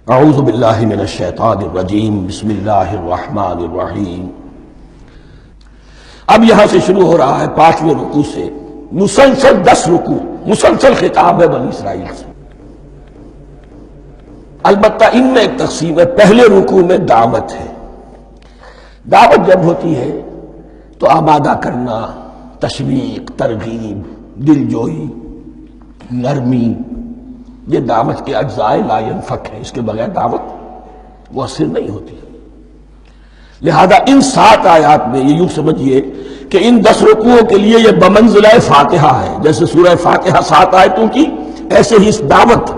اعوذ باللہ من الشیطان الرجیم بسم اللہ الرحمن الرحیم۔ اب یہاں سے شروع ہو رہا ہے 5ویں رکوع سے مسلسل 10 رکوع، مسلسل خطاب ہے بنی اسرائیل سے۔ البتہ ان میں ایک تقسیم ہے، پہلے رکوع میں دعوت ہے۔ دعوت جب ہوتی ہے تو آمادہ کرنا، تشویق، ترغیب، دل جوئی، نرمی، یہ دعوت کے اجزاء لا ينفک ہے، اس کے بغیر دعوت مؤثر نہیں ہوتی۔ لہذا ان 7 آیات میں یہ یوں سمجھیے کہ ان 10 رکوعوں کے لیے یہ بمنزلہ فاتحہ ہے۔ جیسے سورہ فاتحہ 7 آیتوں کی، ایسے ہی اس دعوت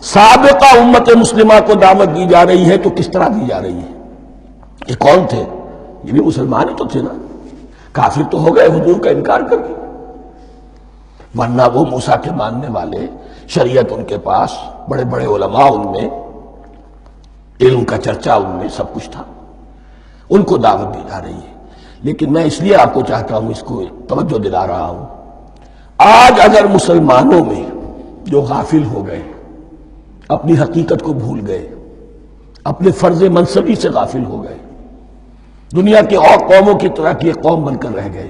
سابقہ امت مسلمہ کو دعوت دی جا رہی ہے۔ تو کس طرح دی جا رہی ہے؟ یہ کون تھے؟ یہ بھی مسلمان ہی تو تھے نا، کافر تو ہو گئے حضور کا انکار کر کے، ورنہ وہ موسیٰ کے ماننے والے، شریعت ان کے پاس، بڑے بڑے علماء ان میں، علم کا چرچا ان میں، سب کچھ تھا، ان کو دعوت دی جا رہی ہے۔ لیکن میں اس لیے آپ کو چاہتا ہوں، اس کو توجہ دلا رہا ہوں، آج اگر مسلمانوں میں جو غافل ہو گئے، اپنی حقیقت کو بھول گئے، اپنے فرض منصبی سے غافل ہو گئے، دنیا کے اور قوموں کی طرح کی ایک قوم بن کر رہ گئے،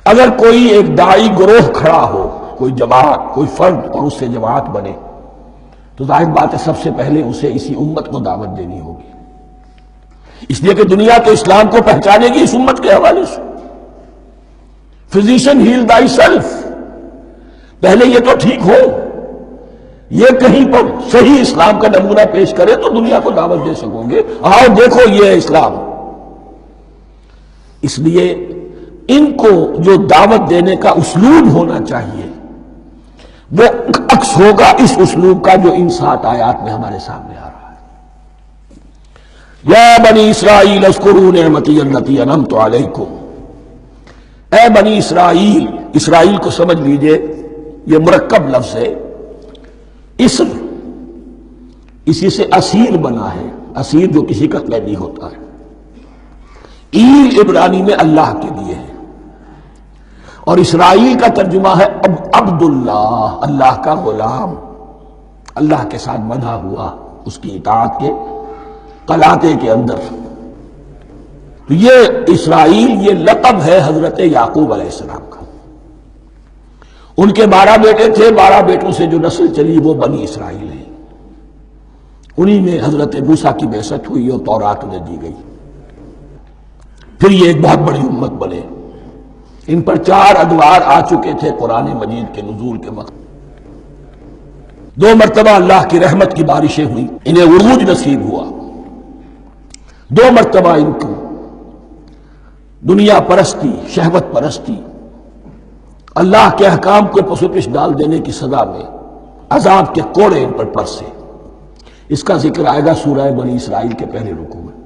اگر کوئی ایک داعی گروہ کھڑا ہو، کوئی جماعت، کوئی فرد، اور اس سے جماعت بنے، تو ظاہر بات ہے سب سے پہلے اسے اسی امت کو دعوت دینی ہوگی، اس لیے کہ دنیا تو اسلام کو پہچانے گی اس امت کے حوالے سے۔ فزیشین ہیل تھائی سیلف، پہلے یہ تو ٹھیک ہو، یہ کہیں پر صحیح اسلام کا نمونہ پیش کرے تو دنیا کو دعوت دے سکو گے، آؤ دیکھو یہ ہے اسلام۔ اس لیے ان کو جو دعوت دینے کا اسلوب ہونا چاہیے وہ عکس ہوگا اس اسلوب کا جو ان 7 آیات میں ہمارے سامنے آ رہا ہے۔ یا بنی اسرائیل اذکروا نعمتی التی انعمت علیکم، اے بنی اسرائیل، اسرائیل کو سمجھ لیجئے یہ مرکب لفظ ہے، اسم، اسی سے اسیر بنا ہے، اسیر جو کسی کا قیدی ہوتا ہے۔ ایل عبرانی میں اللہ کے لیے ہے، اور اسرائیل کا ترجمہ ہے عبداللہ، اللہ کا غلام، اللہ کے ساتھ بندھا ہوا اس کی اطاعت کے قلاتے کے اندر۔ تو یہ اسرائیل یہ لقب ہے حضرت یعقوب علیہ السلام کا۔ ان کے 12 بیٹے تھے، 12 بیٹوں سے جو نسل چلی وہ بنی اسرائیل ہے، انہی میں حضرت موسیٰ کی بعثت ہوئی اور تورات انہیں دی گئی، پھر یہ ایک بہت بڑی امت بنے۔ ان پر 4 ادوار آ چکے تھے قرآن مجید کے نزول کے وقت، 2 مرتبہ اللہ کی رحمت کی بارشیں ہوئیں، انہیں عروج نصیب ہوا، 2 مرتبہ ان کو دنیا پرستی، شہوت پرستی، اللہ کے احکام کو پس و پش ڈال دینے کی سزا میں عذاب کے کوڑے ان پر پرسے۔ اس کا ذکر آئے گا سورہ بنی اسرائیل کے پہلے رکوع میں۔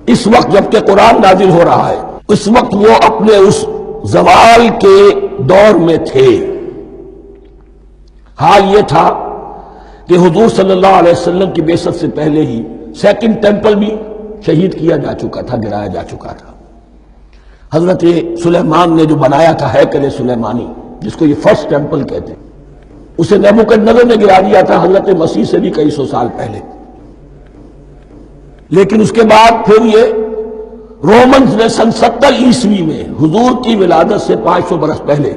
اس وقت جب کہ قرآن نازل ہو رہا ہے، اس وقت وہ اپنے اس زوال کے دور میں تھے۔ حال یہ تھا کہ حضور صلی اللہ علیہ وسلم کی بعثت سے پہلے ہی 2nd ٹیمپل بھی شہید کیا جا چکا تھا، گرایا جا چکا تھا۔ حضرت سلیمان نے جو بنایا تھا ہیکل سلیمانی، جس کو یہ 1st ٹیمپل کہتے ہیں، اسے نبوکدنضر نے گرا دیا تھا حضرت مسیح سے بھی کئی 100 سال پہلے۔ لیکن اس کے بعد پھر یہ رومنز نے سن 70 عیسوی میں حضور کی ولادت سے 500 برس پہلے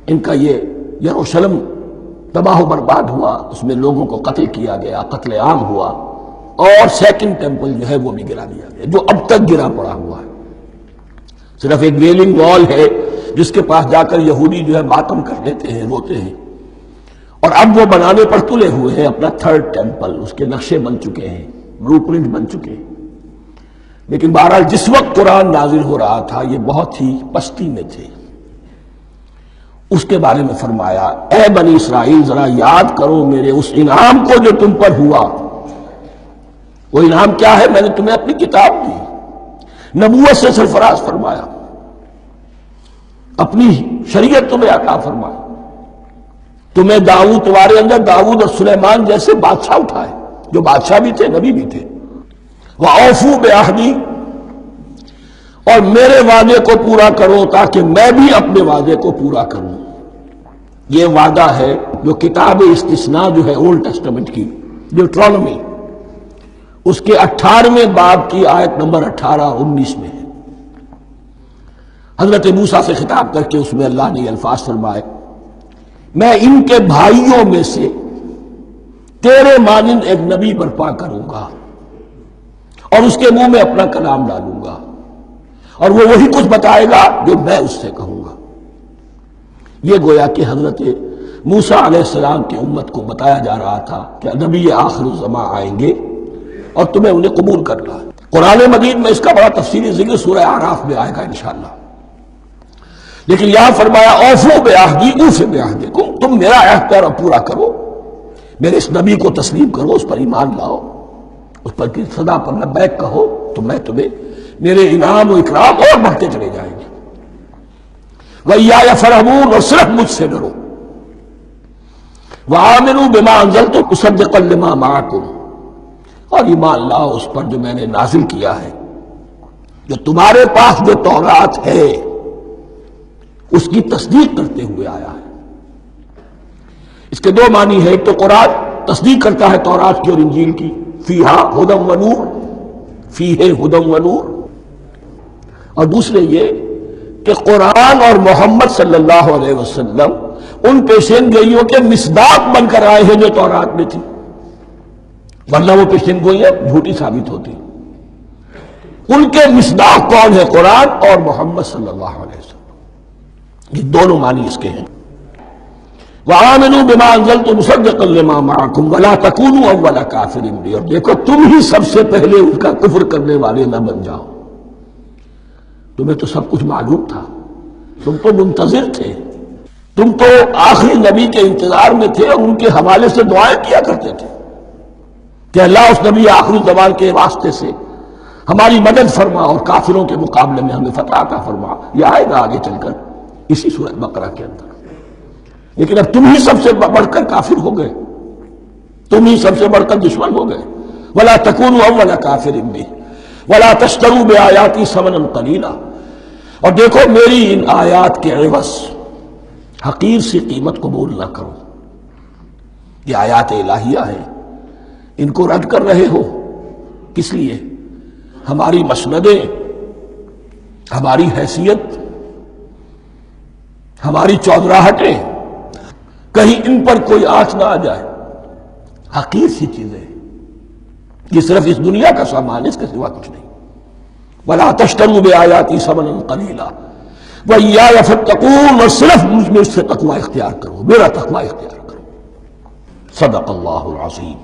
ان کا یہ یروشلم تباہ و برباد ہوا، اس میں لوگوں کو قتل کیا گیا، قتل عام ہوا، اور 2nd ٹیمپل جو ہے وہ بھی گرا دیا گیا، جو اب تک گرا پڑا ہوا ہے۔ صرف ایک ویلنگ وال ہے جس کے پاس جا کر یہودی جو ہے ماتم کر لیتے ہیں، روتے ہیں، اور اب وہ بنانے پر تلے ہوئے ہیں اپنا 3rd ٹیمپل، اس کے نقشے بن چکے ہیں، بلو پرنٹ بن چکے ہیں۔ لیکن بہرحال جس وقت قرآن نازل ہو رہا تھا یہ بہت ہی پستی میں تھے۔ اس کے بارے میں فرمایا، اے بنی اسرائیل ذرا یاد کرو میرے اس انعام کو جو تم پر ہوا۔ وہ انعام کیا ہے؟ میں نے تمہیں اپنی کتاب دی، نبوت سے سرفراز فرمایا، اپنی شریعت تمہیں عطا فرمائی، تمہیں داؤد، تمہارے اندر داؤد اور سلیمان جیسے بادشاہ اٹھائے، جو بادشاہ بھی تھے، نبی بھی تھے۔ وَأَوْفُوا بِعَهْدِي، اور میرے وعدے کو پورا کرو تاکہ میں بھی اپنے وعدے کو پورا کروں۔ یہ وعدہ ہے جو کتاب استثناء جو ہے اولڈ ٹیسٹمنٹ کی ڈیوٹرانومی، اس کے 18ویں باب کی آیت نمبر 18-19 میں ہے۔ حضرت موسیٰ سے خطاب کر کے اس میں اللہ نے یہ الفاظ فرمائے، میں ان کے بھائیوں میں سے تیرے مانند ایک نبی برپا کروں گا اور اس کے منہ میں اپنا کلام ڈالوں گا، اور وہ وہی کچھ بتائے گا جو میں اس سے کہوں گا۔ یہ گویا کہ حضرت موسیٰ علیہ السلام کی امت کو بتایا جا رہا تھا کہ نبی آخر الزماں آئیں گے اور تمہیں انہیں قبول کرنا ہے۔ قرآن مجید میں اس کا بڑا تفصیلی ذکر سورہ اعراف میں آئے گا انشاءاللہ، لیکن یہاں فرمایا اوفوا بعہدی اوف بعہدکم، تم میرا عہد پیرا پورا کرو، میرے اس نبی کو تسلیم کرو، اس پر ایمان لاؤ، اس پر کی صدا پر لبیک کہو، تو میں تمہیں میرے انعام و اکرام اور بڑھتے چلے جائیں گے۔ وَإِيَّايَ فَارْهَبُونِ، اور صرف مجھ سے ڈرو۔ وَآمِنُوا بِمَا أَنزَلْتُ مُصَدِّقًا لِمَا مَعَكُمْ، اور ایمان لاؤ اس پر جو میں نے نازل کیا ہے، جو تمہارے پاس جو تورات ہے اس کی تصدیق کرتے ہوئے آیا ہے۔ اس کے دو معنی ہے، ایک تو قرآن تصدیق کرتا ہے تورات کی اور انجیل کی، فیہا ھدی ونور، فیہ ھدی ونور، اور دوسرے یہ کہ قرآن اور محمد صلی اللہ علیہ وسلم ان پیشین گوئیوں کے مصداق بن کر آئے ہیں جو تورات میں تھی، ورنہ وہ پیشین گوئیاں جھوٹی ثابت ہوتی۔ ان کے مصداق کون ہے؟ قرآن اور محمد صلی اللہ علیہ وسلم، یہ دونوں معنی اس کے ہیں۔ وَآمِنُوا بِمَا أَنزَلْتُ مُصَدِّقًا لِمَا مَعَكُمْ وَلَا تَكُونُوا أَوَّلَ كَافِرٍ بِهِ، اور دیکھو تم ہی سب سے پہلے ان کا کفر کرنے والے نہ بن جاؤ۔ تمہیں تو سب کچھ معلوم تھا، تم تو منتظر تھے، تم تو آخری نبی کے انتظار میں تھے اور ان کے حوالے سے دعائیں کیا کرتے تھے کہ اللہ اس نبی آخری زمان کے واسطے سے ہماری مدد فرما اور کافروں کے مقابلے میں ہمیں فتح عطا فرما۔ یہ آئے گا آگے چل کر اسی سورۃ بقرہ کے اندر۔ لیکن اب تم ہی سب سے بڑھ کر کافر ہو گئے، تم ہی سب سے بڑھ کر دشمن ہو گئے۔ وَلَا تَكُونُوا أَوَّلَ كَافِرٍ بِهِ وَلَا تَشْتَرُوا بِآيَاتِي ثَمَنًا قَلِيلًا، اور دیکھو میری ان آیات کے عوض حقیر سی قیمت قبول نہ کرو۔ یہ آیات الہیہ ہیں، ان کو رد کر رہے ہو کس لیے؟ ہماری مسندیں، ہماری حیثیت، ہماری چودراہٹیں، کہیں ان پر کوئی آنچ نہ آ جائے۔ حقیر سی چیزیں، یہ صرف اس دنیا کا سامان ہے، اس کے سوا کچھ نہیں۔ وَلَا تَشْتَرُوا بِآيَاتِي ثَمَنًا قَلِيلًا وَإِيَّايَ فَاتَّقُونِ، اور صرف مجھ سے تقوی اختیار کرو، میرا تقوی اختیار کرو۔ صدق اللہ العظیم۔